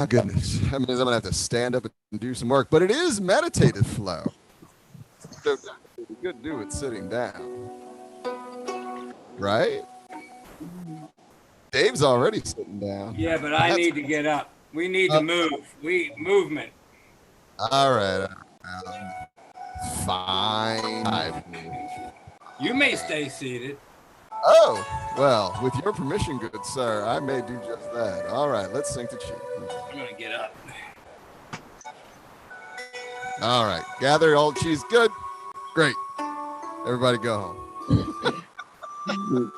My goodness. That means I'm going to have to stand up and do some work. But it is meditative flow. So it's good to do it sitting down. Right? Dave's already sitting down. Yeah, but I need to get up. We need to move. Movement. All right. Fine. You may stay seated. Oh, well, with your permission, good sir, I may do just that. All right, let's sink the chi. I'm going to get up. All right, gather all cheese. Good. Great. Everybody go home. You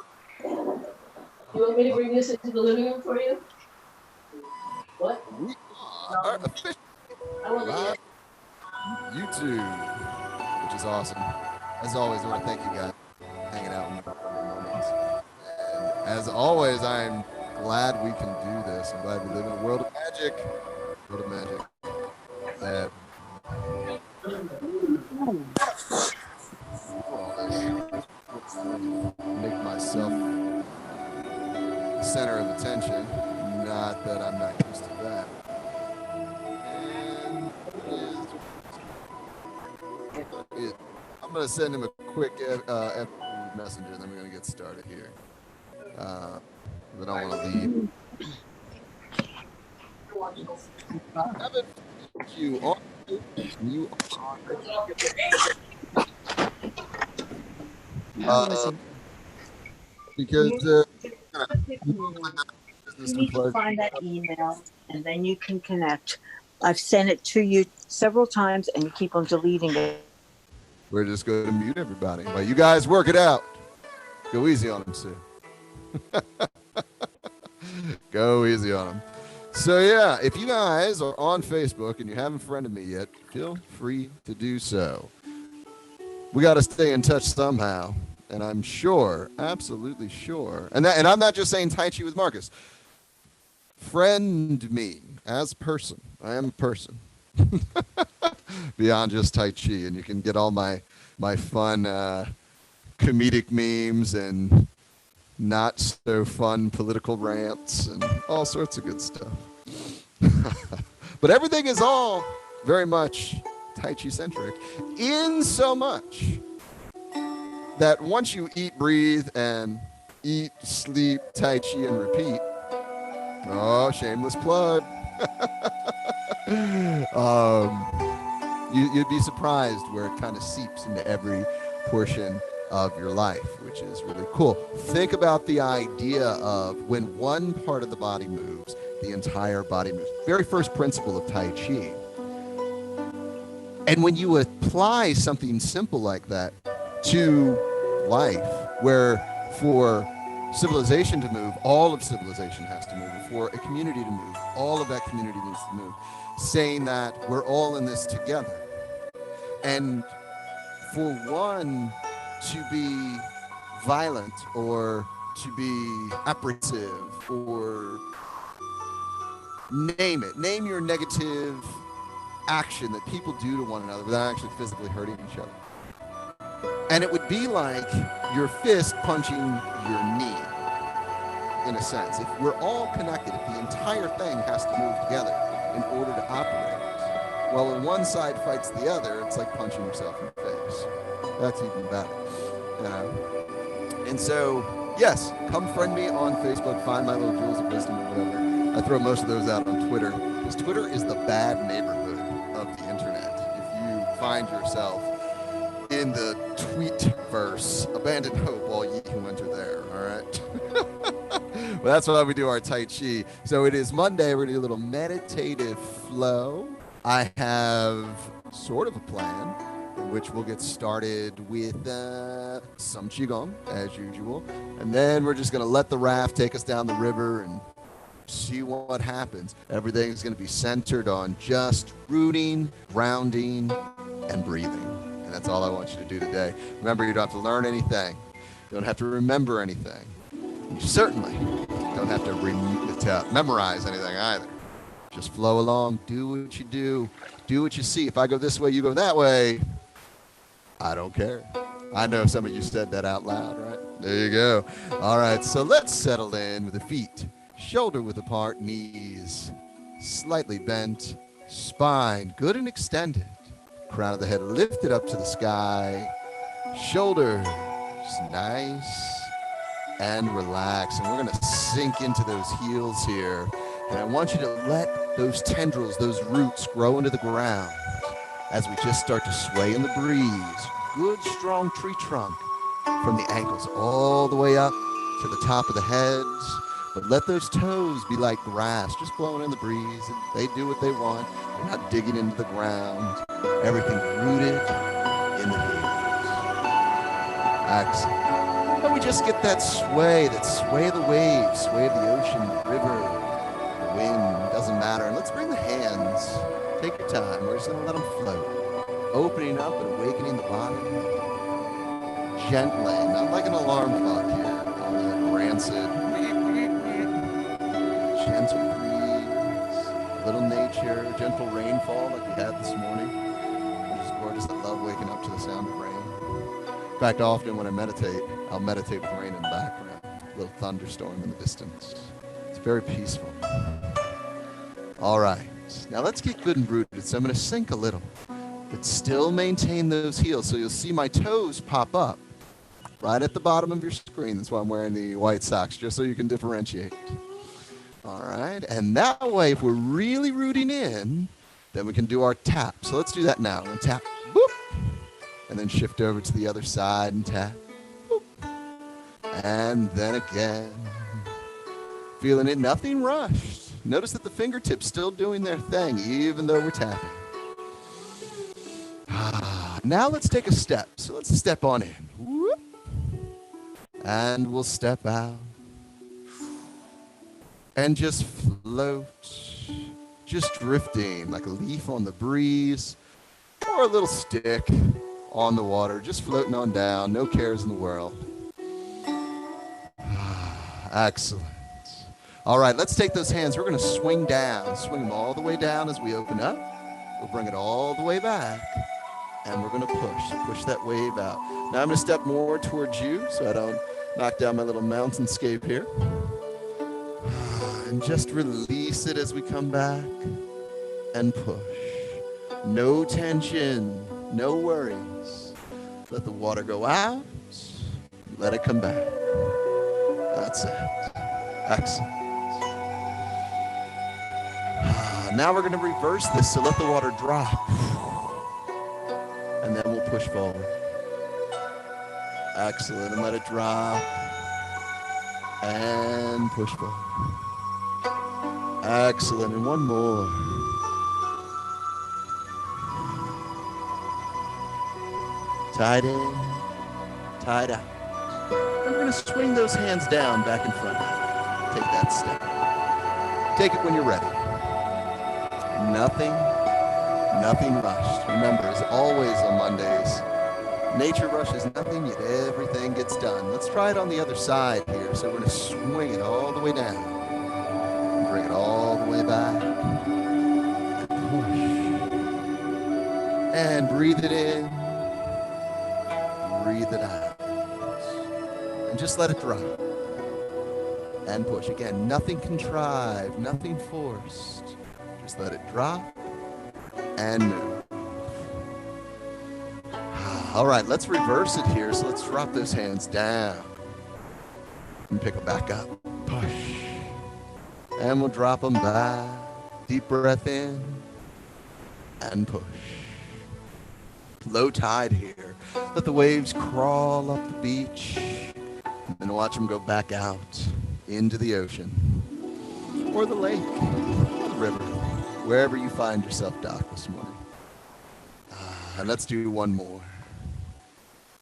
want me to bring this into the living room for you? What? We are officially live YouTube, which is awesome. As always, I want to thank you guys for hanging out with me for moments. And as always, I'm glad we can do this. I'm glad we live in a world of magic. World of magic. That make myself the center of attention. Not that I'm not used to that. And I'm going to send him a quick messenger, and then we're going to get started here. I don't want to leave. You on. Because you need to find that email and then you can connect. I've sent it to you several times and you keep on deleting it. We're just going to mute everybody. But you guys work it out. Go easy on them, Sue. Go easy on them. So yeah, if you guys are on Facebook and you haven't friended me yet, feel free to do so. We got to stay in touch somehow. And I'm sure, absolutely sure. And I'm not just saying Tai Chi with Marcus. Friend me as person. I am a person. Beyond just Tai Chi. And you can get all my fun comedic memes and not so fun political rants and all sorts of good stuff. But everything is all very much Tai Chi centric, in so much that once you eat, breathe, and eat, sleep, Tai Chi, and repeat, oh, shameless plug. You'd be surprised where it kind of seeps into every portion of your life, which is really cool. Think about the idea of when one part of the body moves, the entire body moves. Very first principle of Tai Chi. And when you apply something simple like that to life, where for civilization to move, all of civilization has to move. For a community to move, all of that community needs to move. Saying that we're all in this together. And for one to be violent or to be apprehensive or name it, name your negative action that people do to one another without actually physically hurting each other. And it would be like your fist punching your knee, in a sense. If we're all connected, if the entire thing has to move together in order to operate, well, when one side fights the other, it's like punching yourself in the face. That's even better. You know? And so, yes, come friend me on Facebook, find my little jewels of wisdom or whatever. I throw most of those out on Twitter, because Twitter is the bad neighborhood of the internet. If you find yourself in the tweet-verse, abandon hope, all ye who enter there, all right? Well, that's why we do our Tai Chi. So it is Monday. We're going to do a little meditative flow. I have sort of a plan in which we'll get started with some Qigong, as usual. And then we're just going to let the raft take us down the river and see what happens. Everything's going to be centered on just rooting, grounding, and breathing. And that's all I want you to do today. Remember, you don't have to learn anything. You don't have to remember anything. You certainly don't have to memorize anything either. Just flow along, do what you do what you see. If I go this way, you go that way, I don't care. I know some of you said that out loud, right? There you go. All right, so let's settle in with the feet shoulder width apart, knees slightly bent, spine good and extended, crown of the head lifted up to the sky, shoulders nice and relax. And we're gonna sink into those heels here. And I want you to let those tendrils, those roots grow into the ground as we just start to sway in the breeze. Good strong tree trunk from the ankles all the way up to the top of the heads. But let those toes be like grass, just blowing in the breeze. And they do what they want. They're not digging into the ground. Everything rooted in the heels. Excellent. And we just get that sway of the waves, sway of the ocean, the river, the wind, doesn't matter. And let's bring the hands. Take your time. We're just going to let them float. Opening up and awakening the body. Gently, not like an alarm clock here. All that rancid. Gentle breeze, a little nature, gentle rainfall like we had this morning, which is gorgeous. I love waking up to the sound of rain. In fact, often when I meditate, I'll meditate with rain in the background, a little thunderstorm in the distance. It's very peaceful. All right, now let's get good and rooted. So I'm going to sink a little, but still maintain those heels. So you'll see my toes pop up right at the bottom of your screen. That's why I'm wearing the white socks, just so you can differentiate. All right, and that way, if we're really rooting in, then we can do our tap. So let's do that now. We're gonna tap, boop, and then shift over to the other side and tap, boop, and then again. Feeling it, nothing rushed. Notice that the fingertips still doing their thing, even though we're tapping. Now let's take a step. So let's step on in. Whoop. And we'll step out. And just float, just drifting like a leaf on the breeze or a little stick on the water, just floating on down, no cares in the world. Excellent. All right, let's take those hands. We're going to swing down, swing them all the way down as we open up. We'll bring it all the way back, and we're going to push that wave out. Now I'm going to step more towards you so I don't knock down my little mountainscape here. And just release it as we come back and push. No tension, no worries. Let the water go out, let it come back. That's it. Excellent. Now we're going to reverse this, so let the water drop. And then we'll push forward. Excellent, and let it drop. And push forward. Excellent, and one more. Tied in, tied out. And we're going to swing those hands down back in front. Take that step. Take it when you're ready. Nothing rushed. Remember, as always on Mondays, nature rushes nothing, yet everything gets done. Let's try it on the other side here. So we're going to swing it all the way down. Bring it all the way back. And push. And breathe it in. Breathe it out. And just let it drop. And push. Again, nothing contrived, nothing forced. Just let it drop and move. All right, let's reverse it here. So let's drop those hands down and pick them back up. Push. And we'll drop them back. Deep breath in and push. Low tide here. Let the waves crawl up the beach and then watch them go back out into the ocean or the lake or the river, wherever you find yourself docked this morning. And let's do one more.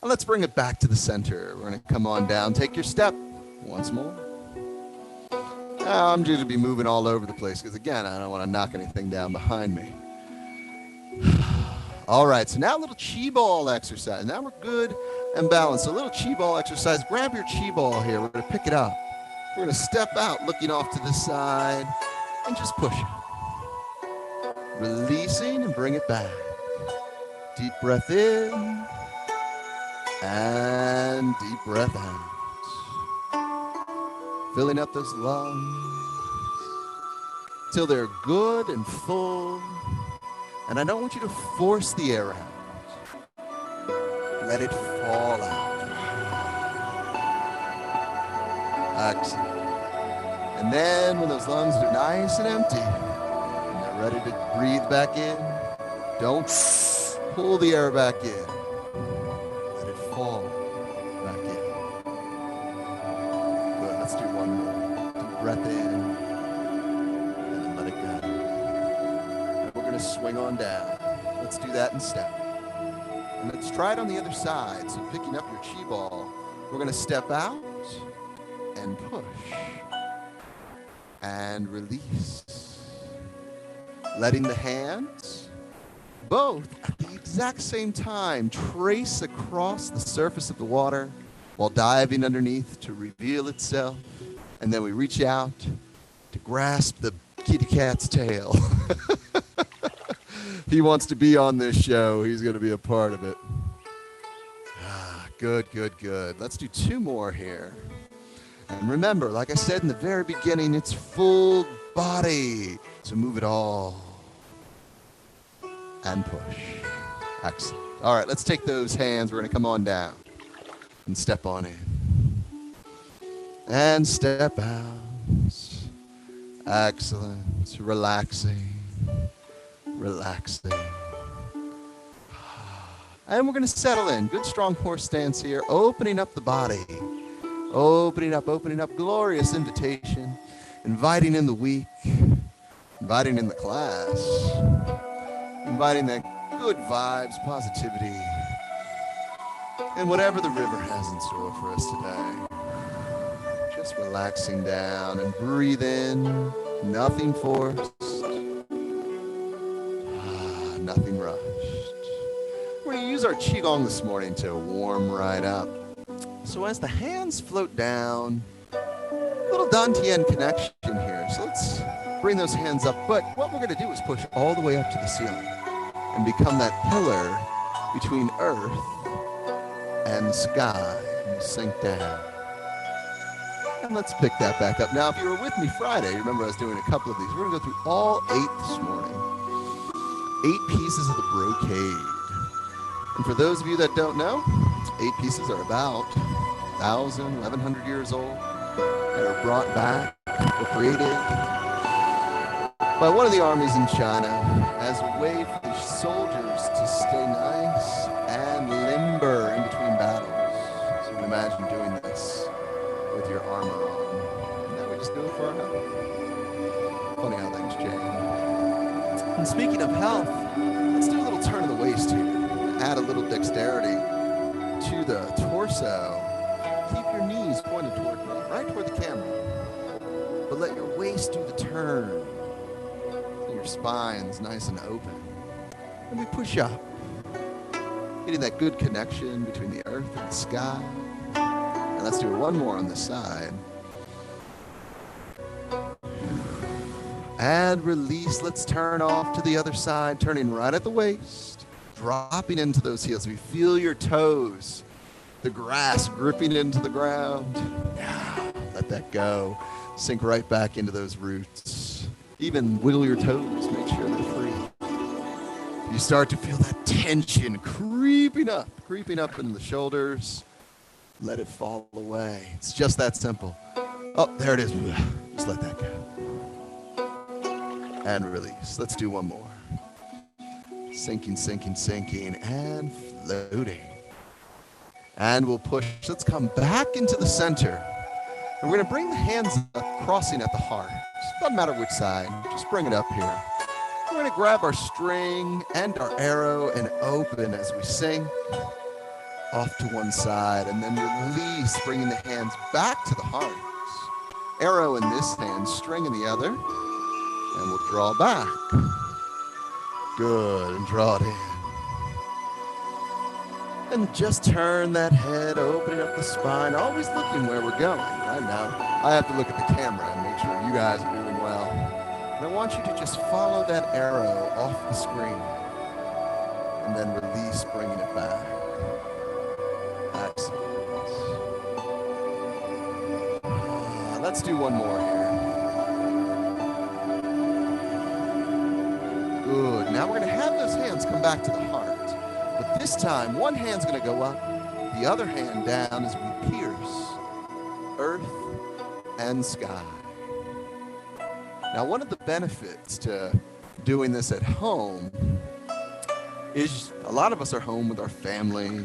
And let's bring it back to the center. We're going to come on down. Take your step once more. I'm going to be moving all over the place because, again, I don't want to knock anything down behind me. All right, so now a little chi ball exercise. Now we're good and balanced. So a little chi ball exercise. Grab your chi ball here. We're going to pick it up. We're going to step out, looking off to the side, and just push it. Releasing and bring it back. Deep breath in and deep breath out. Filling up those lungs. till they're good and full. And I don't want you to force the air out. Let it fall out. Excellent. And then when those lungs are nice and empty, and they're ready to breathe back in, don't pull the air back in. Let it fall back in. Good, let's do one more. Deep breath in, and then let it go. And we're gonna swing on down. Let's do that in step. And let's try it on the other side. So picking up your chi ball, we're gonna step out and push and release. Letting the hands both at the exact same time trace across the surface of the water while diving underneath to reveal itself. And then we reach out to grasp the kitty cat's tail. He wants to be on this show. He's going to be a part of it. Good, good, good. Let's do two more here. And remember, like I said in the very beginning, it's full body. So move it all. And push. Excellent. All right, let's take those hands. We're going to come on down and step on in. And step out. Excellent. Relaxing. Relaxing. And we're going to settle in. Good strong horse stance here. Opening up the body. Opening up. Glorious invitation. Inviting in the weak. Inviting in the class. Inviting that good vibes, positivity, and whatever the river has in store for us today. Just relaxing down and breathe in. Nothing forced. Nothing rushed. We're going to use our Qigong this morning to warm right up. So as the hands float down, a little Dantian connection here. So let's bring those hands up. But what we're going to do is push all the way up to the ceiling and become that pillar between earth and the sky. And we'll sink down. And let's pick that back up. Now, if you were with me Friday, remember I was doing a couple of these. We're going to go through all 8 this morning. 8 pieces of the brocade. And for those of you that don't know, 8 pieces are about 1,000, 1,100 years old. They were brought back, were created by one of the armies in China as a way for the soldiers to stay nice and limber in between battles. So you can imagine doing this with your armor on. And then we just do it for our health. Funny how things change. And speaking of health, let's do a little turn of the waist here. Add a little dexterity to the torso. Keep your knees pointed toward me, right toward the camera. But let your waist do the turn. So your spine's nice and open. And we push up. Getting that good connection between the earth and the sky. And let's do one more on this side. And release. Let's turn off to the other side, turning right at the waist, dropping into those heels. We feel your toes, the grass gripping into the ground. Yeah, let that go. Sink right back into those roots. Even wiggle your toes, make sure they're free. You start to feel that tension creeping up into the shoulders. Let it fall away. It's just that simple. Oh, there it is. Just let that go. And release. Let's do one more. Sinking, and floating. And we'll push. Let's come back into the center. And we're going to bring the hands up, crossing at the heart. Doesn't matter which side. Just bring it up here. We're going to grab our string and our arrow and open as we sink off to one side. And then release, bringing the hands back to the heart. Arrow in this hand, string in the other. And we'll draw back. Good, and draw it in. And just turn that head, opening up the spine, always looking where we're going. Right now, I have to look at the camera and make sure you guys are doing well. And I want you to just follow that arrow off the screen. And then release, bringing it back. Excellent. Let's do one more here. Good. Now we're going to have those hands come back to the heart. But this time, one hand's going to go up, the other hand down as we pierce earth and sky. Now, one of the benefits to doing this at home is a lot of us are home with our family.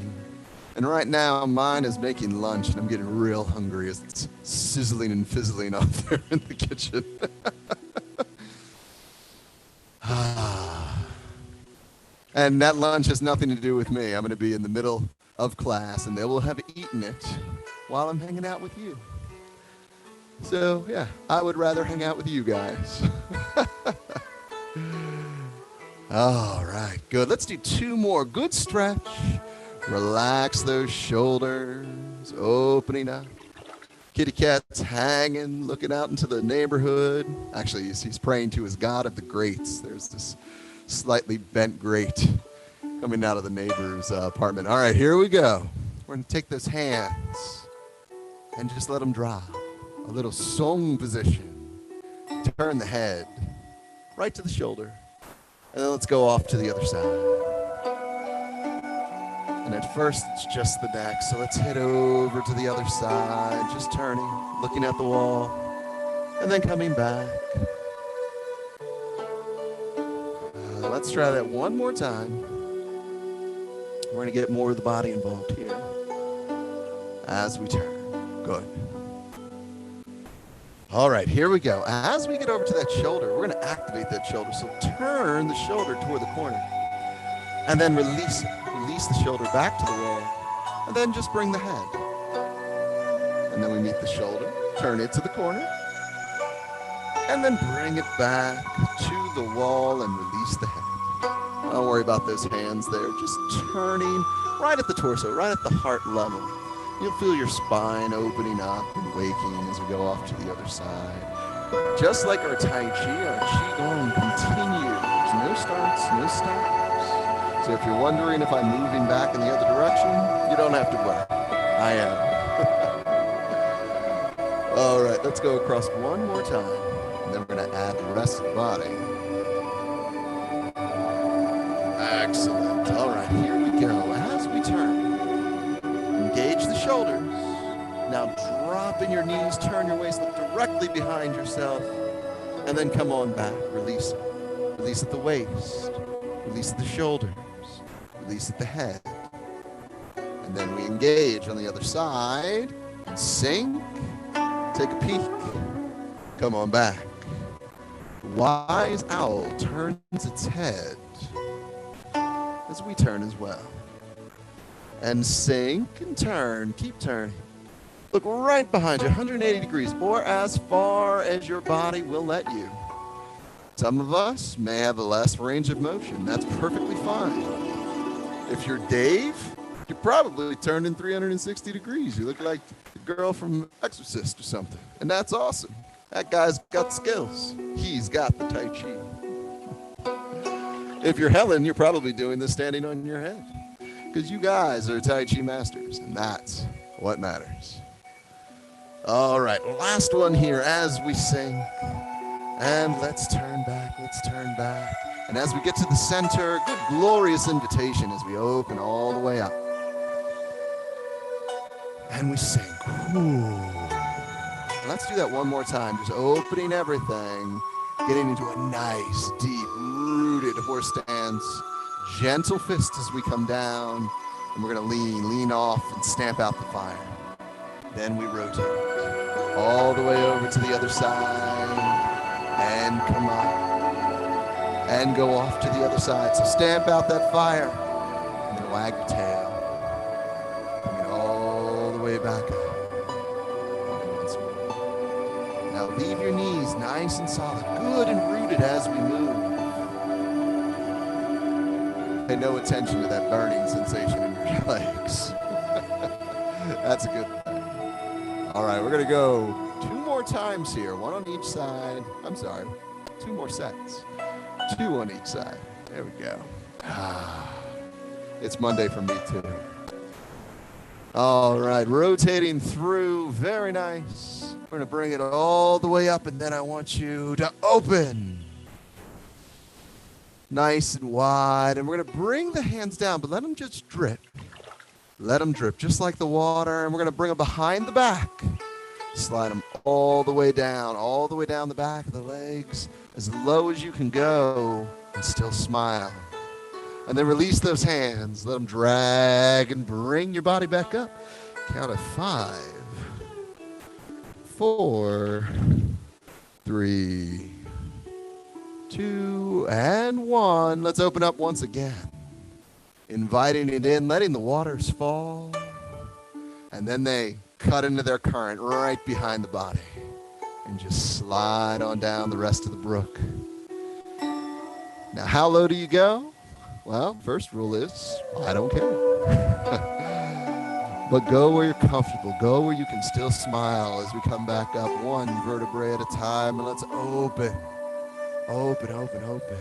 And right now, mine is making lunch, and I'm getting real hungry as it's sizzling and fizzling out there in the kitchen. And that lunch has nothing to do with me. I'm going to be in the middle of class, and they will have eaten it while I'm hanging out with you. So, yeah, I would rather hang out with you guys. All right, good. Let's do 2 more. Good stretch. Relax those shoulders, opening up. Kitty cat's hanging, looking out into the neighborhood. Actually, he's praying to his God of the grates. There's this slightly bent grate coming out of the neighbor's apartment. All right, here we go. We're going to take those hands and just let them drop. A little song position. Turn the head right to the shoulder. And then let's go off to the other side. And at first, it's just the neck. So let's head over to the other side, just turning, looking at the wall, and then coming back. Let's try that one more time. We're going to get more of the body involved here as we turn. Good. All right, here we go. As we get over to that shoulder, we're going to activate that shoulder. So turn the shoulder toward the corner and then release it. Release the shoulder back to the wall and then just bring the head. And then we meet the shoulder, turn it to the corner and then bring it back to the wall and release the head. Don't worry about those hands there, just turning right at the torso, right at the heart level. You'll feel your spine opening up and waking as we go off to the other side. Just like our Tai Chi, our Qigong continues. There's no starts, no stops. So if you're wondering if I'm moving back in the other direction, you don't have to worry. I am. All right, let's go across one more time. And then we're going to add the rest of the body. Excellent. All right, here we go. As we turn, engage the shoulders. Now drop in your knees, turn your waist, look directly behind yourself, and then come on back. Release it. Release at the waist. Release at the shoulders. Release at the head. And then we engage on the other side. And sink. Take a peek. Come on back. Wise owl turns its head as we turn as well. And sink and turn. Keep turning. Look right behind you, 180 degrees, or as far as your body will let you. Some of us may have a less range of motion. That's perfectly fine. If you're Dave, you probably turned in 360 degrees. You look like the girl from Exorcist or something. And that's awesome. That guy's got skills. He's got the Tai Chi. If you're Helen, you're probably doing this standing on your head. Because you guys are Tai Chi masters, and that's what matters. All right, last one here as we sing. And let's turn back, let's turn back. And as we get to the center, good glorious invitation as we open all the way up. And we sing. Ooh. Let's do that one more time, just opening everything, getting into a nice, deep, rooted horse stance. Gentle fist as we come down, and we're going to lean off and stamp out the fire. Then we rotate all the way over to the other side and come up and go off to the other side. So stamp out that fire and then wag your tail. Coming all the way back up. And once more. Now leave your knees nice and solid, good and rooted as we move. Pay no attention to that burning sensation in your legs. That's a good thing. All right, we're going to go 2 more times here, 1 on each side. I'm sorry, 2 more sets. 2 on each side. There we go. It's Monday for me too. All right, rotating through. Very nice. We're going to bring it all the way up, and then I want you to open. nice and wide. And we're going to bring the hands down, but let them just drip. Let them drip just like the water. And we're going to bring them behind the back. Slide them all the way down the back of the legs, as low as you can go, and still smile. And then release those hands. Let them drag and bring your body back up. Count of 5, 4, 3, 2, and 1. Let's open up once again. Inviting it in, letting the waters fall. And then they cut into their current right behind the body. And just slide on down the rest of the brook. Now, how low do you go? Well, first rule is, I don't care. But go where you're comfortable. Go where you can still smile as we come back up one vertebrae at a time. And let's open. Open, open, open.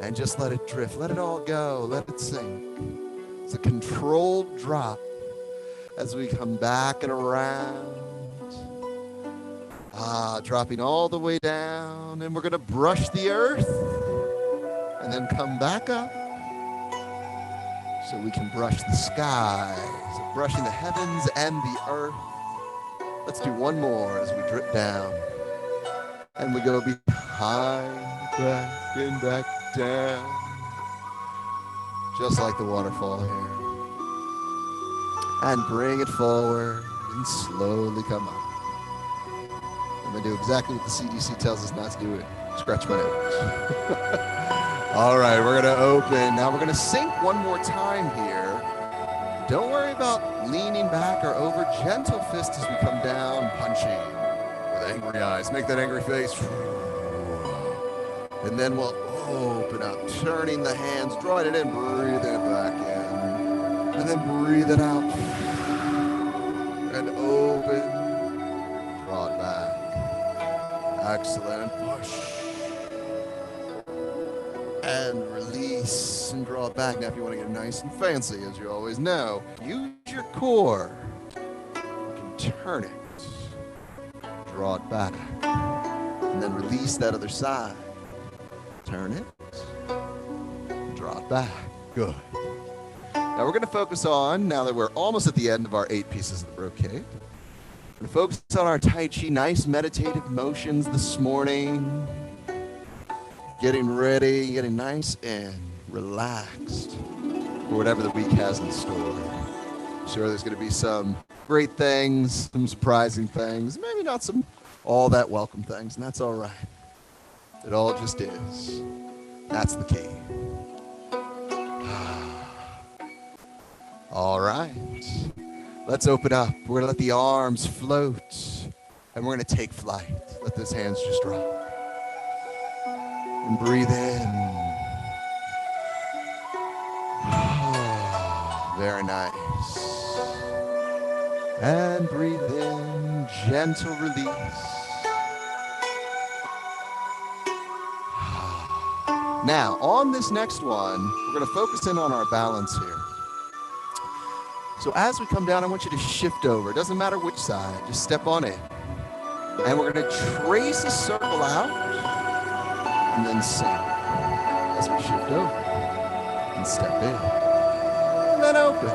And just let it drift. Let it all go. Let it sink. It's a controlled drop as we come back and around. Dropping all the way down. And we're going to brush the earth. And then come back up. So we can brush the sky. So brushing the heavens and the earth. Let's do one more as we drip down. And we go behind, back, and back down. Just like the waterfall here. And bring it forward and slowly come up. I'm going to do exactly what the CDC tells us not to do. Scratch my nose. All right, we're going to open. Now we're going to sink one more time here. Don't worry about leaning back or over. Gentle fist as we come down, punching with angry eyes. Make that angry face. And then we'll open up, turning the hands, drawing it in, breathe it back in. And then breathe it out. And open, draw it back. Excellent, push. And release and draw it back. Now, if you want to get nice and fancy, as you always know, use your core. You can turn it, draw it back, and then release that other side. Turn it, draw it back. Good. Now, we're going to focus on, now that we're almost at the end of our 8 pieces of the brocade, we're going to focus on our Tai Chi, nice meditative motions this morning. Getting ready, getting nice and relaxed for whatever the week has in store. Sure, there's going to be some great things, some surprising things, maybe not some all that welcome things, and that's all right. It all just is. That's the key. All right. Let's open up. We're going to let the arms float, and we're going to take flight. Let those hands just drop. And breathe in. Very nice. And breathe in. Gentle release. Now, on this next one, we're going to focus in on our balance here. So as we come down, I want you to shift over. It doesn't matter which side. Just step on in. And we're going to trace a circle out. And then sink as we shift over and step in. And then open.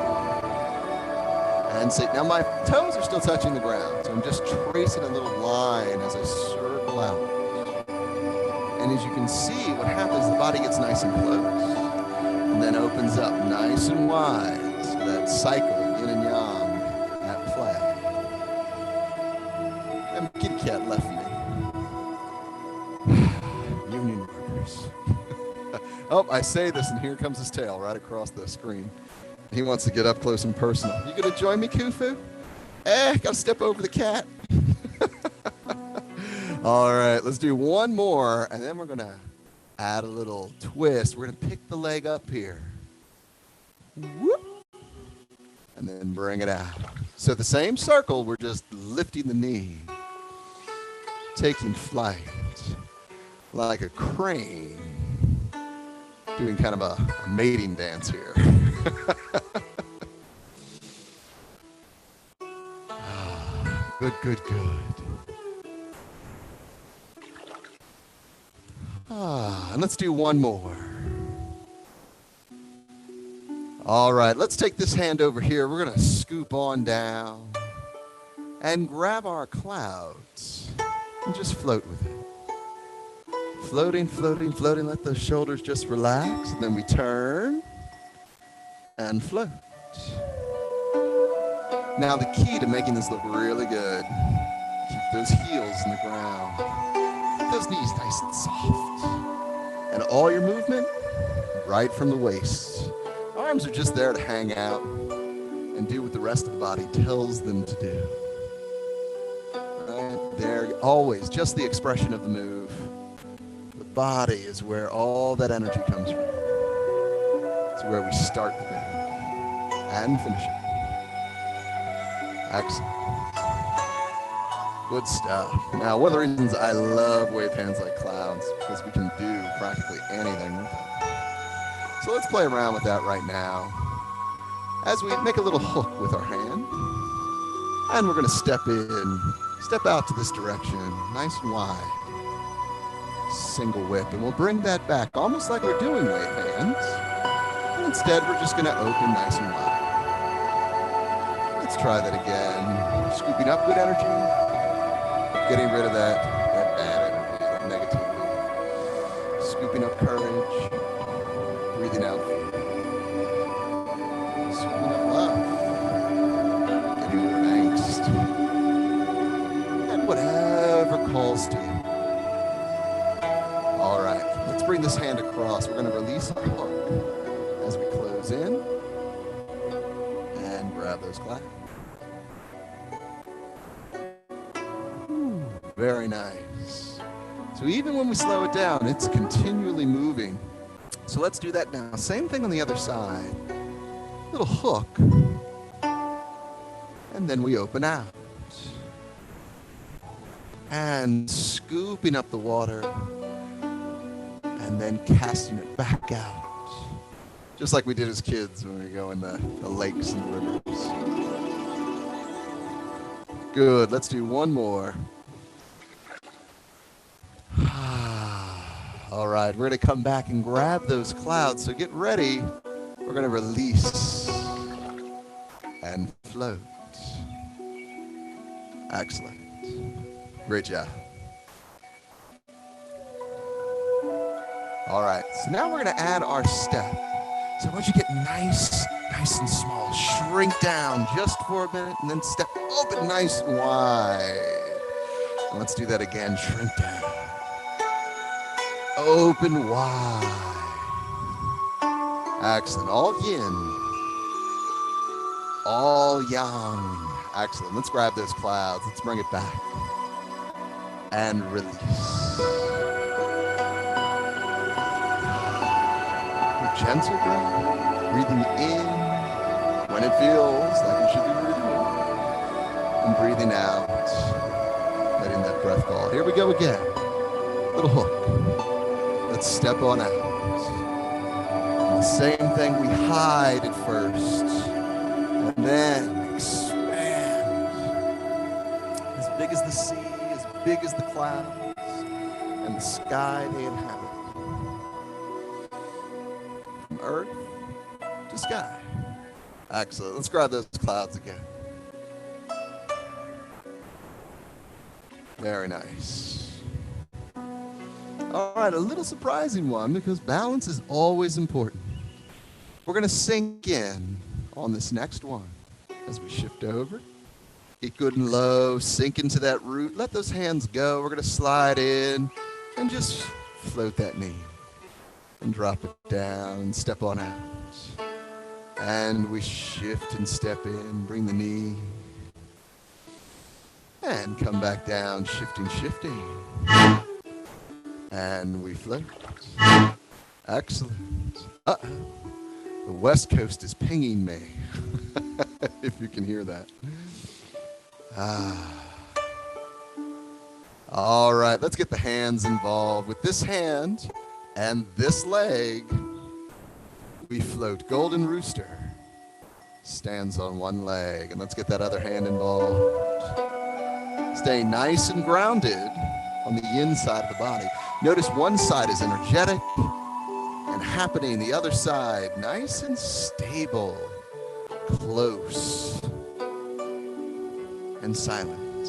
And sink. Now my toes are still touching the ground, so I'm just tracing a little line as I circle out. And as you can see, what happens, the body gets nice and close. And then opens up nice and wide. So that cycle of yin and yang at play. And kitty cat left me. Union workers. Oh, I say this, and here comes his tail right across the screen. He wants to get up close and personal. You gonna join me, Khufu? Gotta step over the cat. All right, let's do one more, and then we're gonna add a little twist. We're gonna pick the leg up here. Whoop. And then bring it out. So the same circle, we're just lifting the knee. Taking flight. Like a crane, doing kind of a mating dance here. Good, good, good. And let's do one more. All right, let's take this hand over here. We're going to scoop on down and grab our clouds and just float with it. Floating, floating, floating. Let those shoulders just relax. And then we turn and float. Now the key to making this look really good, keep those heels in the ground. Keep those knees nice and soft. And all your movement, right from the waist. Arms are just there to hang out and do what the rest of the body tells them to do. Right there, always just the expression of the move. The body is where all that energy comes from. It's where we start the move and finish it. Excellent. Good stuff. Now, one of the reasons I love wave hands like clouds is because we can do practically anything with them. So let's play around with that right now as we make a little hook with our hand. And we're going to step out to this direction, nice and wide. Single whip, and we'll bring that back almost like we're doing wave hands. And instead, we're just going to open nice and wide. Let's try that again. Scooping up good energy, getting rid of that bad energy, that negativity. Scooping up courage, breathing out fear. Scooping up love, getting rid of angst, and whatever calls to you. All right, let's bring this hand across. We're going to release our hook as we close in and grab those clouds. Very nice. So even when we slow it down, it's continually moving. So let's do that now. Same thing on the other side. Little hook. And then we open out. And scooping up the water. And then casting it back out. Just like we did as kids when we go in the lakes and the rivers. Good. Let's do one more. All right, we're going to come back and grab those clouds. So get ready. We're going to release and float. Excellent. Great job. All right, so now we're going to add our step. So once you get nice and small, shrink down just for a minute and then step open nice and wide. And let's do that again. Shrink down. Open wide. Excellent. All yin. All yang. Excellent. Let's grab those clouds. Let's bring it back. And release. Gentle breath. Breathing in when it feels like you should be breathing in. And breathing out. Letting that breath go. Here we go again. Little hook. Let's step on out. And the same thing, we hide at first. And then expand. As big as the sea, as big as the clouds, and the sky they inhabit. From earth to sky. Excellent. Let's grab those clouds again. Very nice. All right, a little surprising one because balance is always important. We're going to sink in on this next one as we shift over. Get good and low, sink into that root. Let those hands go. We're going to slide in and just float that knee and drop it down and step on out. And we shift and step in, bring the knee and come back down, shifting. And we float. Excellent. Uh-oh. The West Coast is pinging me. If you can hear that. All right, let's get the hands involved. With this hand and this leg, we float. Golden Rooster stands on one leg. And let's get that other hand involved. Stay nice and grounded on the yin side of the body. Notice one side is energetic and Excellent. Happening. The other side. Nice and stable. Close. And silent.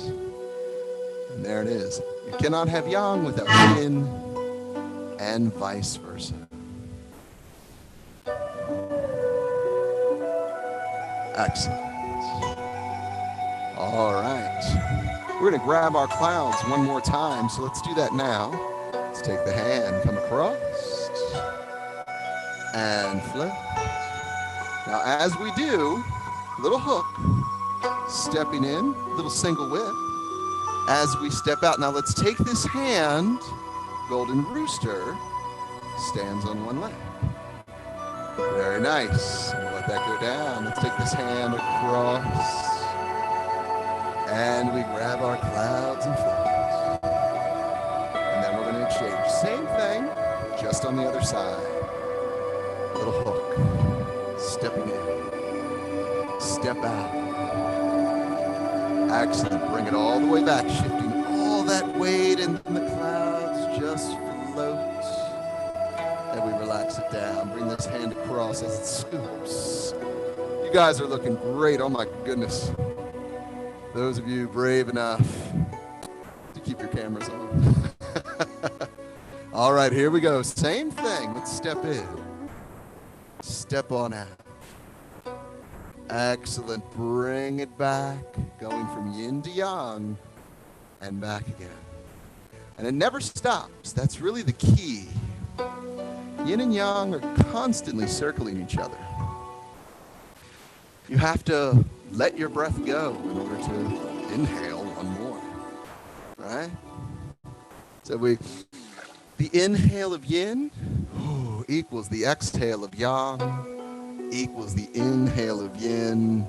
And there it is. You cannot have yang without yin, and vice versa. Excellent. All right. We're going to grab our clouds one more time, so let's do that now. Let's take the hand, come across, and float. Now, as we do, little hook, stepping in, little single whip. As we step out, now let's take this hand, golden rooster, stands on one leg. Very nice. We'll let that go down. Let's take this hand across. And we grab our clouds and float. And then we're going to exchange. Same thing, just on the other side. Little hook. Stepping in. Step out. Excellent. Bring it all the way back, shifting all that weight in the clouds. Just float. And we relax it down. Bring this hand across as it scoops. You guys are looking great. Oh my goodness. Those of you brave enough to keep your cameras on. All right, here we go. Same thing. Let's step in. Step on out. Excellent. Bring it back. Going from yin to yang and back again. And it never stops. That's really the key. Yin and yang are constantly circling each other. You have to let your breath go in order to inhale one more, right? So the inhale of yin equals the exhale of yang, equals the inhale of yin,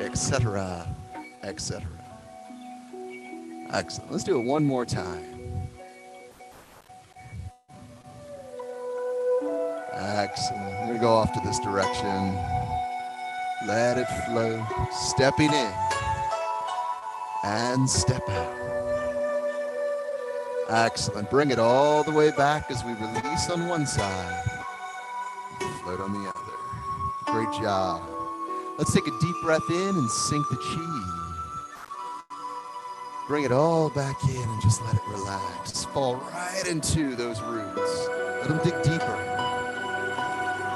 etc., etc. Excellent. Let's do it one more time. Excellent. We're going to go off to this direction. Let it flow. Stepping in and step out. Excellent. Bring it all the way back as we release on one side. Float on the other. Great job. Let's take a deep breath in and sink the chi. Bring it all back in and just let it relax. Fall right into those roots. Let them dig deeper.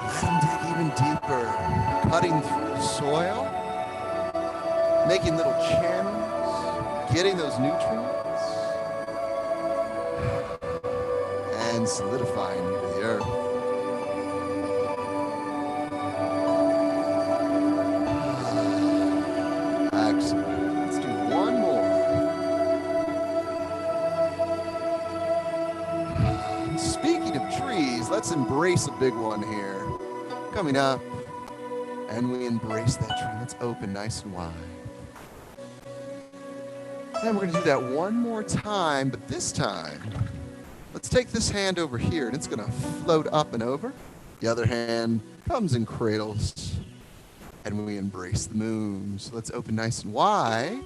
Let them dig even deeper. Cutting through the soil. Making little channels. Getting those nutrients. And solidifying into the earth. Excellent. Let's do one more. Speaking of trees, let's embrace a big one here. Coming up, and we embrace that tree. Let's open nice and wide. And we're going to do that one more time, but this time, let's take this hand over here, and it's going to float up and over. The other hand comes and cradles, and we embrace the moon. So let's open nice and wide,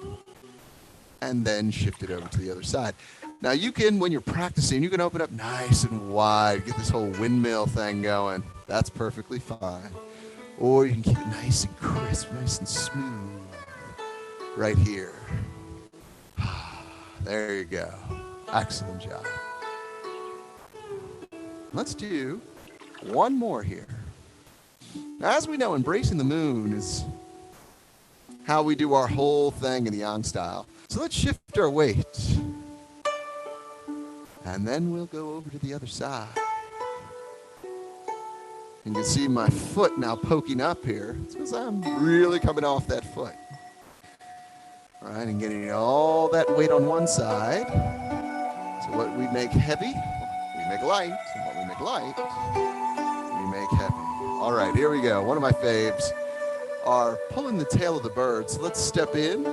and then shift it over to the other side. Now you can, when you're practicing, you can open up nice and wide, get this whole windmill thing going. That's perfectly fine. Or you can keep it nice and crisp, nice and smooth, right here. There you go. Excellent job. Let's do one more here. Now, as we know, embracing the moon is how we do our whole thing in the yang style. So let's shift our weight. And then we'll go over to the other side. You can see my foot now poking up here. It's because I'm really coming off that foot. All right, and getting all that weight on one side. So what we make heavy, we make light. And what we make light, we make heavy. All right, here we go. One of my faves are pulling the tail of the bird. So let's step in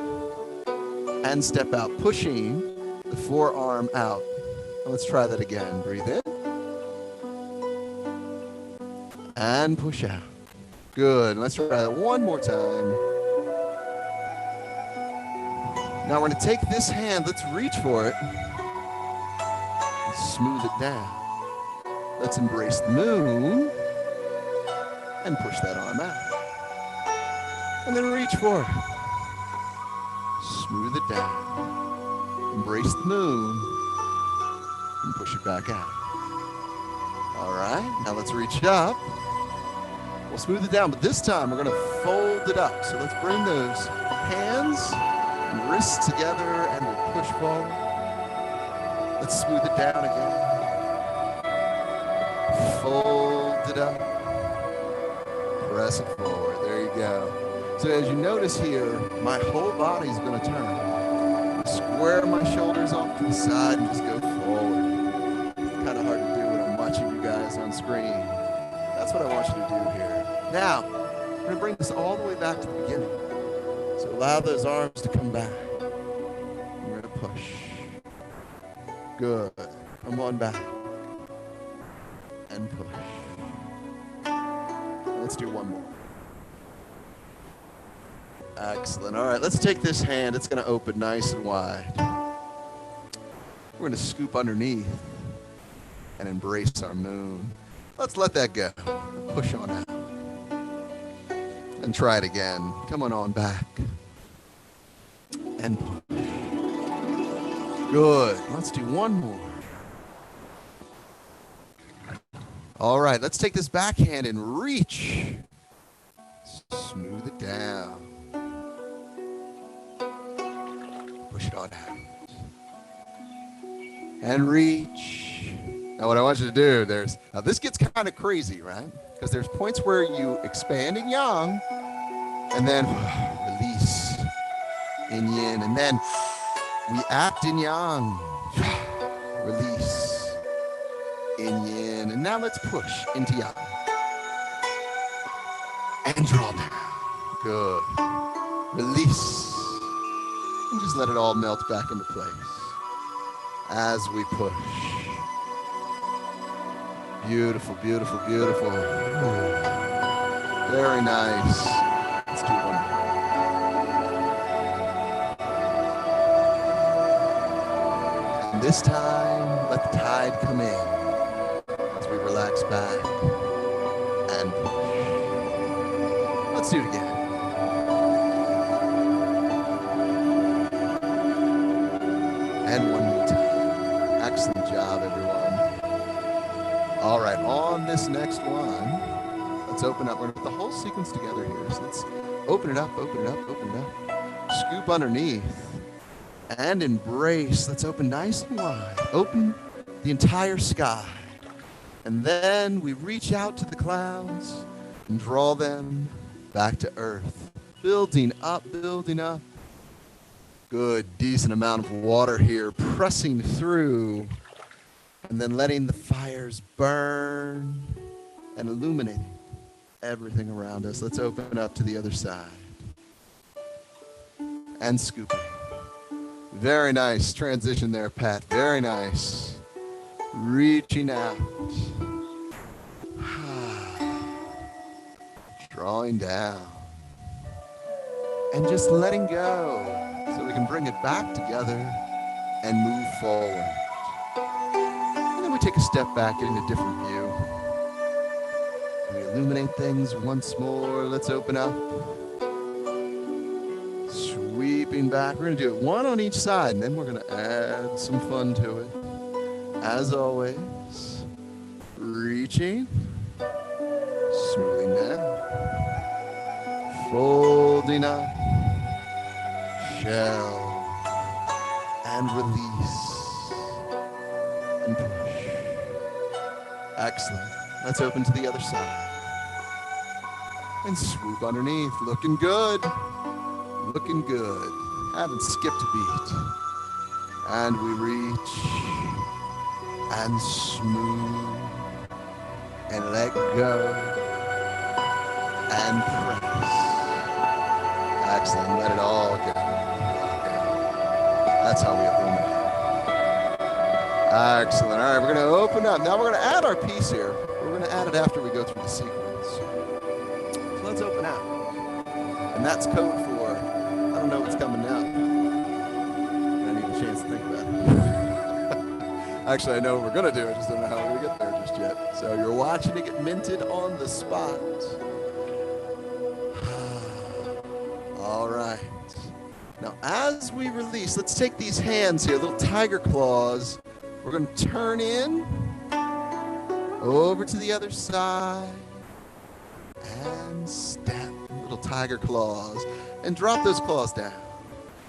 and step out, pushing the forearm out. Let's try that again. Breathe in. And push out. Good. Let's try that one more time. Now we're going to take this hand. Let's reach for it. And smooth it down. Let's embrace the moon and push that arm out. And then reach for it. Smooth it down. Embrace the moon and push it back out. All right, now let's reach up. We'll smooth it down, but this time we're gonna fold it up. So let's bring those hands and wrists together and we'll push forward. Let's smooth it down again. Fold it up. Press it forward. There you go. So as you notice here, my whole body's going to turn. Square my shoulders off to the side and just go forward. It's kind of hard to do when I'm watching you guys on screen. That's what I want you to do here. Now, we're going to bring this all the way back to the beginning. So allow those arms to come back. We're going to push. Good. Come on back. And push. Let's do one more. Excellent. All right, let's take this hand. It's going to open nice and wide. We're going to scoop underneath and embrace our moon. Let's let that go. Push on out. And try it again. Come on back. And push. Good. Let's do one more. All right, let's take this backhand and reach. Smooth it down. Push it on out. And reach. Now what I want you to do, now this gets kind of crazy, right? Because there's points where you expand in yang, and then release in yin, and then we act in yang, release in yin, and now let's push into yang. And draw down. Good. Release. And just let it all melt back into place as we push. Beautiful, beautiful, beautiful. Very nice. Let's do one more. And this time, let the tide come in as we relax back and push. Let's do it again. And one more time. Excellent job, everyone. All right, on this next one, let's open up. We're going to put the whole sequence together here. So let's open it up, open it up, open it up. Scoop underneath and embrace. Let's open nice and wide. Open the entire sky. And then we reach out to the clouds and draw them back to earth. Building up, building up. Good, decent amount of water here, pressing through, and then letting the fires burn and illuminating everything around us. Let's open up to the other side. And scooping. Very nice transition there, Pat. Very nice. Reaching out. Drawing down. And just letting go. So we can bring it back together and move forward. And then we take a step back, getting a different view. We illuminate things once more. Let's open up. Sweeping back. We're going to do it one on each side, and then we're going to add some fun to it. As always, reaching, smoothing down, folding up. Shell and release and push. Excellent. Let's open to the other side and swoop underneath. Looking good. Looking good. Haven't skipped a beat. And we reach and smooth and let go and press. Excellent. Let it all go. That's how we illuminate. Excellent. All right, we're going to open up. Now we're going to add our piece here. We're going to add it after we go through the sequence. So let's open out. And that's code for, I don't know what's coming now. I need a chance to think about it. Actually, I know what we're going to do. I just don't know how we're going to get there just membership. So you're watching it get minted on the spot. All right. Now, as we release, let's take these hands here, little tiger claws. We're going to turn in, over to the other side, and step, little tiger claws, and drop those claws down.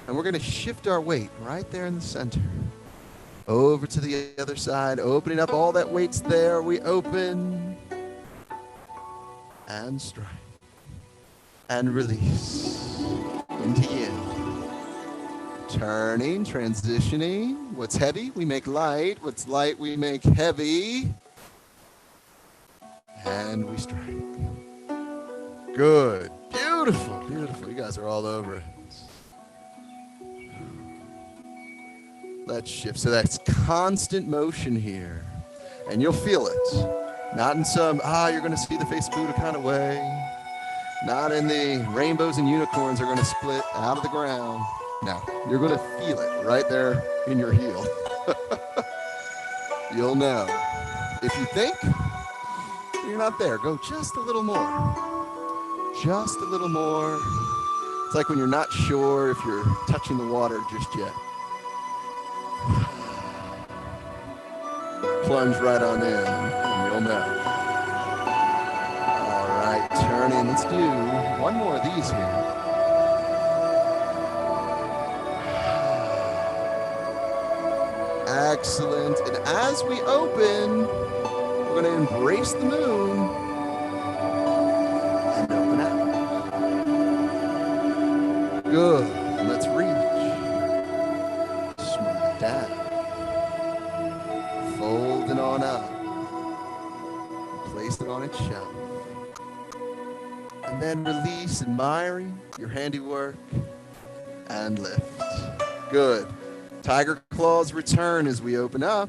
And we're going to shift our weight right there in the center. Over to the other side, opening up all that weight's there. We open, and strike, and release, into yin. Turning, transitioning. What's heavy, we make light. What's light, we make heavy. And we strike. Good. Beautiful, beautiful. You guys are all over it. Let's shift. So that's constant motion here. And you'll feel it. Not in some, you're going to see the face of Buddha kind of way. Not in the rainbows and unicorns are going to split out of the ground. No, you're going to feel it right there in your heel. You'll know. If you think you're not there, go just a little more. Just a little more. It's like when you're not sure if you're touching the water just yet. Plunge right on in, and you'll know. All right, turning. Let's do one more of these here. Excellent. And as we open, we're going to embrace the moon and open out. Good. And let's reach. Smooth it down. Folding on up. Place it on its shelf. And then release, admiring your handiwork, and lift. Good. Tiger claws return as we open up.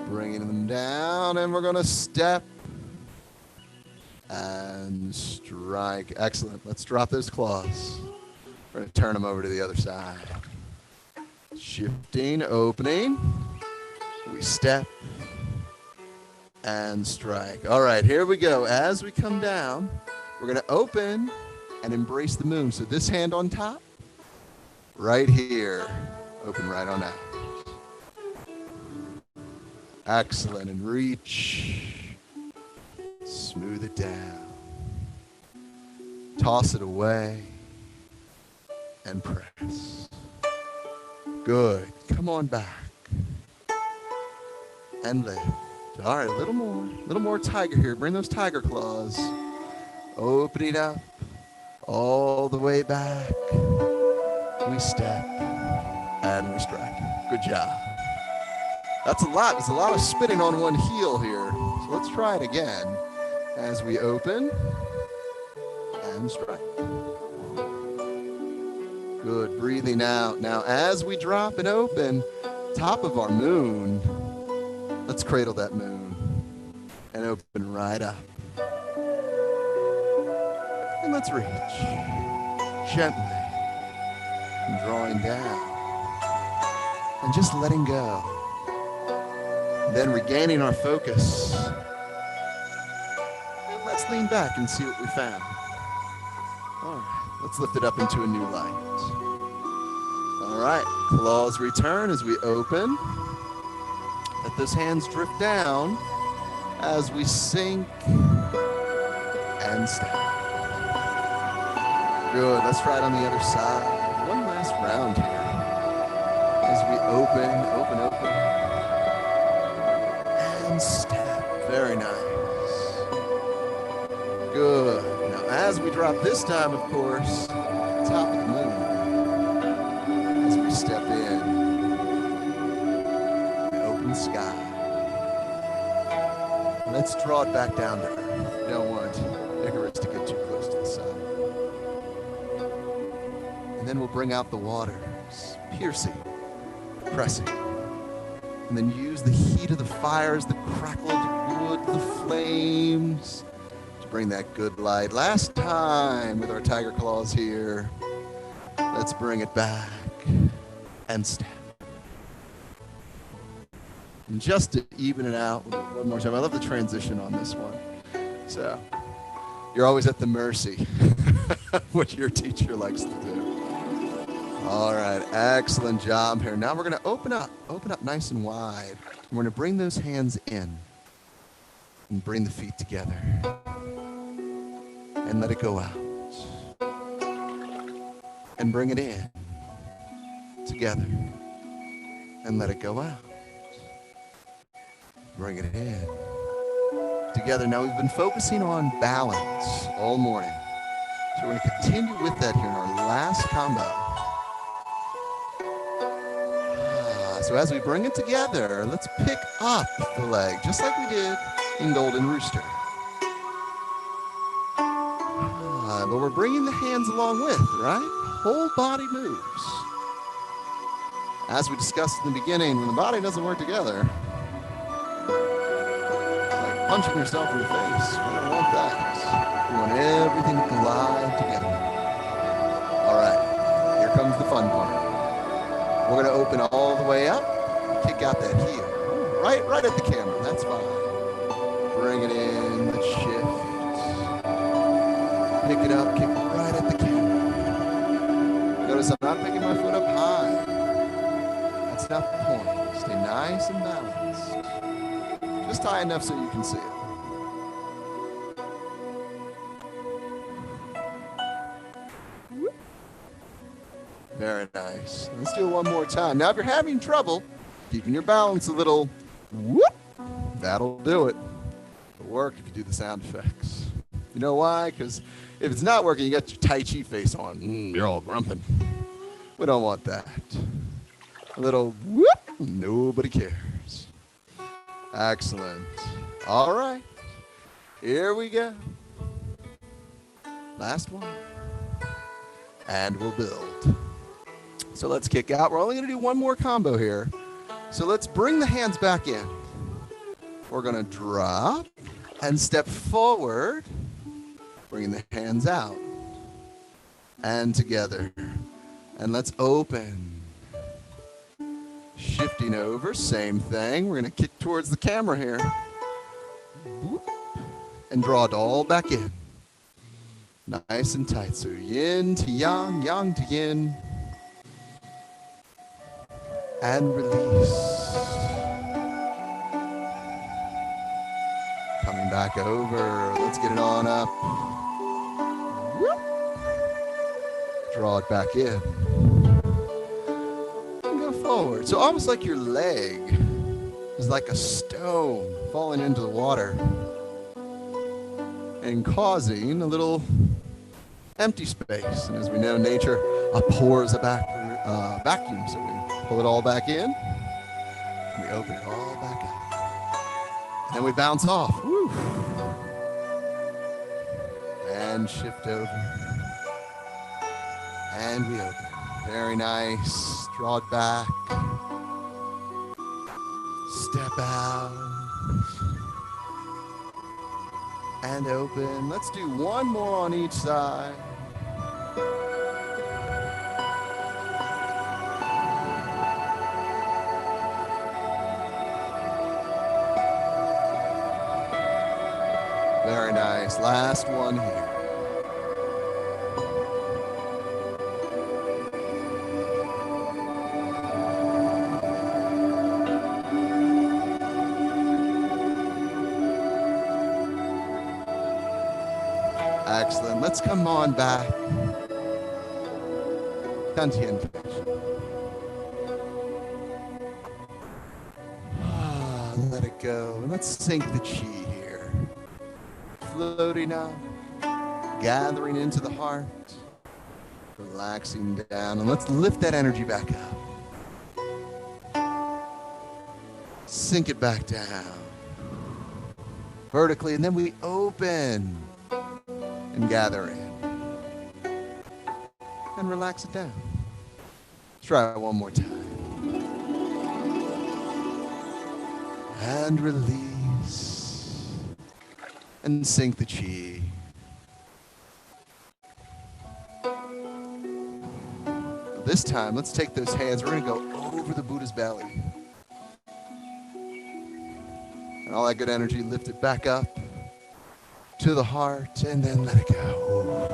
Bringing them down, and we're going to step and strike. Excellent. Let's drop those claws. We're going to turn them over to the other side. Shifting, opening. We step and strike. All right, here we go. As we come down, we're going to open and embrace the moon. So this hand on top. Right here. Open right on out. Excellent. And reach. Smooth it down. Toss it away. And press. Good. Come on back. And lift. All right, a little more tiger here. Bring those tiger claws. Opening up. All the way back. We step and we strike. Good job. That's a lot. There's a lot of spinning on one heel here. So let's try it again as we open and strike. Good. Breathing out. Now, as we drop and open, top of our moon, let's cradle that moon and open right up. And let's reach gently. And drawing down and just letting go, and then regaining our focus, and let's lean back and see what we found. All right, let's lift it up into a new light. All right, claws return as we open. Let those hands drift down as we sink and step. Good. Let's try it on the other side. One last round here as we open, and step. Very nice. Good. Now, as we drop this time, of course, top of the moon, as we step in, open sky. Let's draw it back down to earth. We don't want Icarus to get too close to the sun. And then we'll bring out the waters, piercing, pressing. And then use the heat of the fires, the crackle of the wood, the flames to bring that good light. Last time with our tiger claws here. Let's bring it back and step. And just to even it out one more time, I love the transition on this one. So you're always at the mercy of what your teacher likes to do. All right, excellent job here. Now we're going to open up nice and wide. We're going to bring those hands in and bring the feet together and let it go out. And bring it in together and let it go out. Bring it in together. Now we've been focusing on balance all morning. So we're going to continue with that here in our last combo. So as we bring it together, let's pick up the leg, just like we did in Golden Rooster. But we're bringing the hands along with, right? Whole body moves. As we discussed in the beginning, when the body doesn't work together, like punching yourself in the face, we don't want that. We want everything to glide together. All right, here comes the fun part. We're going to open all the way up, kick out that heel. Right at the camera, that's fine. Bring it in, let's shift. Pick it up, kick it right at the camera. Notice I'm not picking my foot up high. That's not the point. Stay nice and balanced. Just high enough so you can see it. Very nice. Let's do it one more time. Now, if you're having trouble keeping your balance a little, whoop, that'll do it. It'll work if you do the sound effects. You know why? Because if it's not working, you got your Tai Chi face on. You're all grumping. We don't want that. A little whoop, nobody cares. Excellent. All right. Here we go. Last one. And we'll build. So let's kick out. We're only going to do one more combo here. So let's bring the hands back in. We're going to drop and step forward, bringing the hands out and together. And let's open. Shifting over, same thing. We're going to kick towards the camera here. And draw it all back in. Nice and tight. So yin to yang, yang to yin. And release. Coming back over. Let's get it on up. Draw it back in. And go forward. So almost like your leg is like a stone falling into the water and causing a little empty space. And as we know, nature abhors a vacuum. So we pull it all back in. And we open it all back up. And then we bounce off. Woo. And shift over. And we open. Very nice. Draw it back. Step out. And open. Let's do one more on each side. Very nice. Last one here. Excellent. Let's come on back. Dantian. Let it go. And let's sink the chi here. Floating up, gathering into the heart, relaxing down. And let's lift that energy back up. Sink it back down. Vertically, and then we open. And gather in. And relax it down. Let's try it one more time. And release. And sink the chi. This time, let's take those hands. We're going to go over the Buddha's belly. And all that good energy, lift it back up to the heart, and then let it go.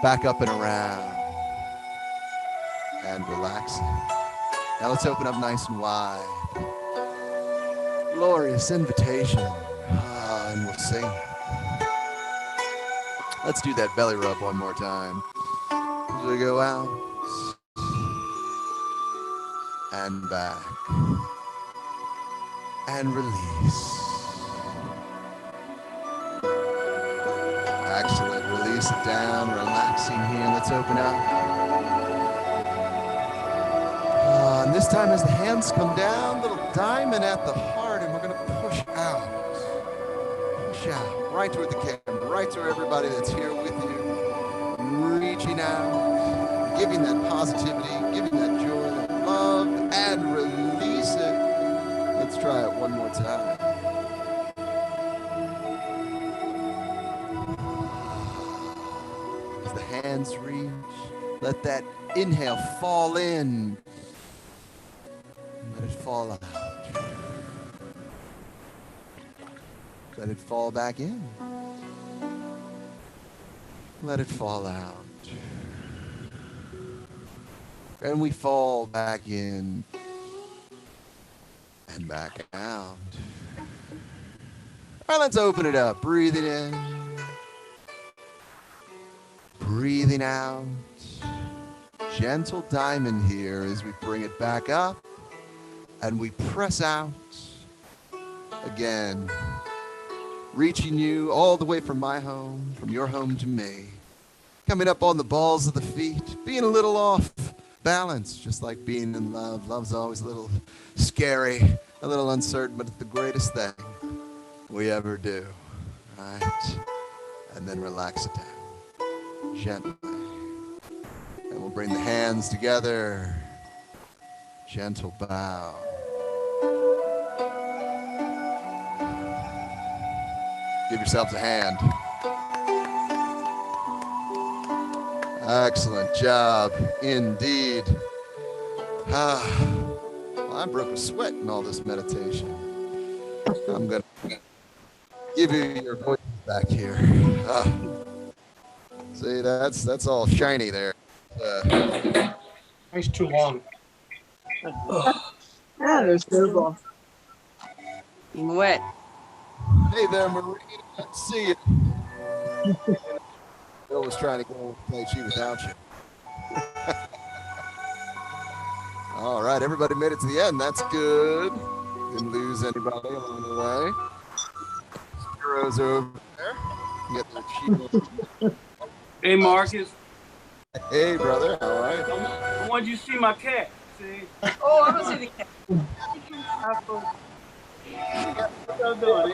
Back up and around. And relax. Now let's open up nice and wide. Glorious invitation. And we'll sing. Let's do that belly rub one more time. As we go out and back and release. Excellent. Release it down, relaxing here. Let's open up. And this time as the hands come down, little diamond at the heart, and we're going to push out. Push out. Right toward the camera, right toward everybody that's here with you. Reaching out, giving that positivity, giving that joy, that love, and release it. Let's try it one more time. As the hands reach, let that inhale fall in. Let it fall out. Let it fall back in. Let it fall out. And we fall back in and back out. All right, let's open it up. Breathing in. Breathing out. Gentle diamond here as we bring it back up. And we press out. Again. Reaching you all the way from my home, from your home to me. Coming up on the balls of the feet, being a little off balance, just like being in love. Love's always a little scary, a little uncertain, but it's the greatest thing we ever do. Right? And then relax it down, gently. And we'll bring the hands together. Gentle bow. Give yourselves a hand. Excellent job, indeed. Well, I broke a sweat in all this meditation. I'm going to give you your voice back here. See, that's all shiny there. It's too long. Yeah, there's no Wet. Hey there, Marina. Good to see you. Bill was trying to go play chi without you. All right, everybody made it to the end. That's good. Didn't lose anybody along the way. Heroes over there. You got the chi. Hey, Marcus. Hey, brother. All right. I wanted you to see my cat. See? Oh, I don't see the cat. What y'all doing?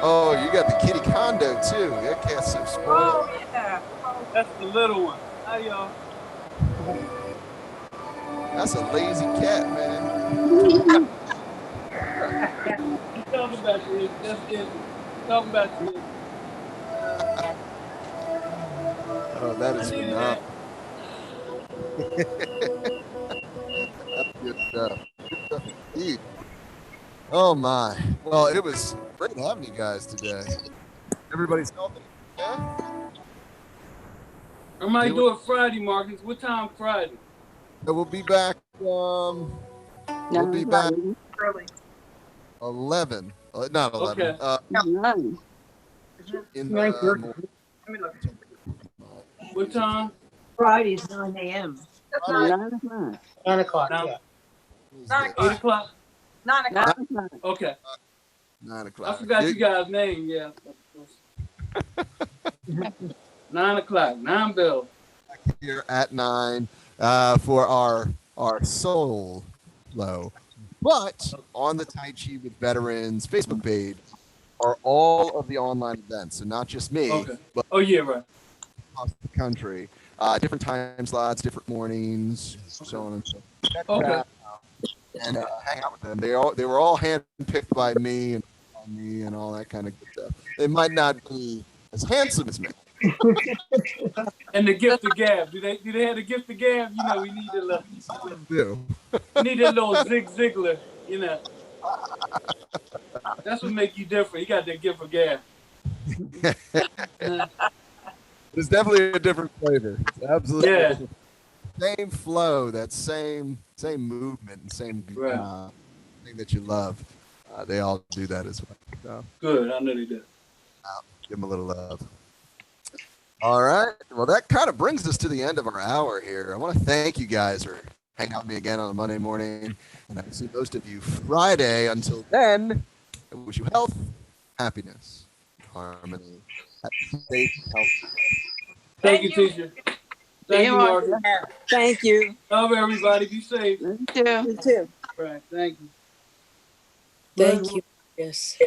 Oh, you got the kitty condo too. That cat's so spoiled. Oh, yeah. That's the little one. Hi, y'all. That's a lazy cat, man. Talking about you. That's it. Talking about you. Oh, that is phenomenal. That's good stuff. Good stuff indeed. Oh my. Well, it was great having you guys today. Everybody's healthy. Yeah? I might do it Friday, Marcus. What time Friday? We'll be back. We'll be back Early. 11. Not 11. Okay. In 9:30. Let me look. What time? Friday's 9 a.m. 9 o'clock. Now- Yeah. 9 8 o'clock? 9 o'clock. Okay. 9 I o'clock. forgot you guys' name. Yeah. 9 o'clock. 9 bells. Here at 9 for our solo. But on the Tai Chi with Veterans Facebook page are all of the online events. So not just me, Okay. but Oh, yeah, right. across the country. Different time slots, different mornings, so on and so forth. Check Okay. that out and hang out with them. They were all handpicked by me and all that kind of good stuff. They might not be as handsome as me. And the gift of gab. Do they have the gift of gab? You know, we need a little Do. we need a little Zig Ziglar. You know, that's what make you different. You got that gift of gab. It's definitely a different flavor. It's absolutely Yeah. different. Same flow, that same movement, and same Right. thing that you love. They all do that as well. So Good. I know they do. give them a little love. All right. Well, that kind of brings us to the end of our hour here. I want to thank you guys for hanging out with me again on a Monday morning, and I will see most of you Friday. Until then, I wish you health, happiness, harmony, safe, health. Thank you, teacher. Thank you, Margaret. Thank you. Love everybody. Be safe. You too. You too. Right. Thank you. Thank you. Yes.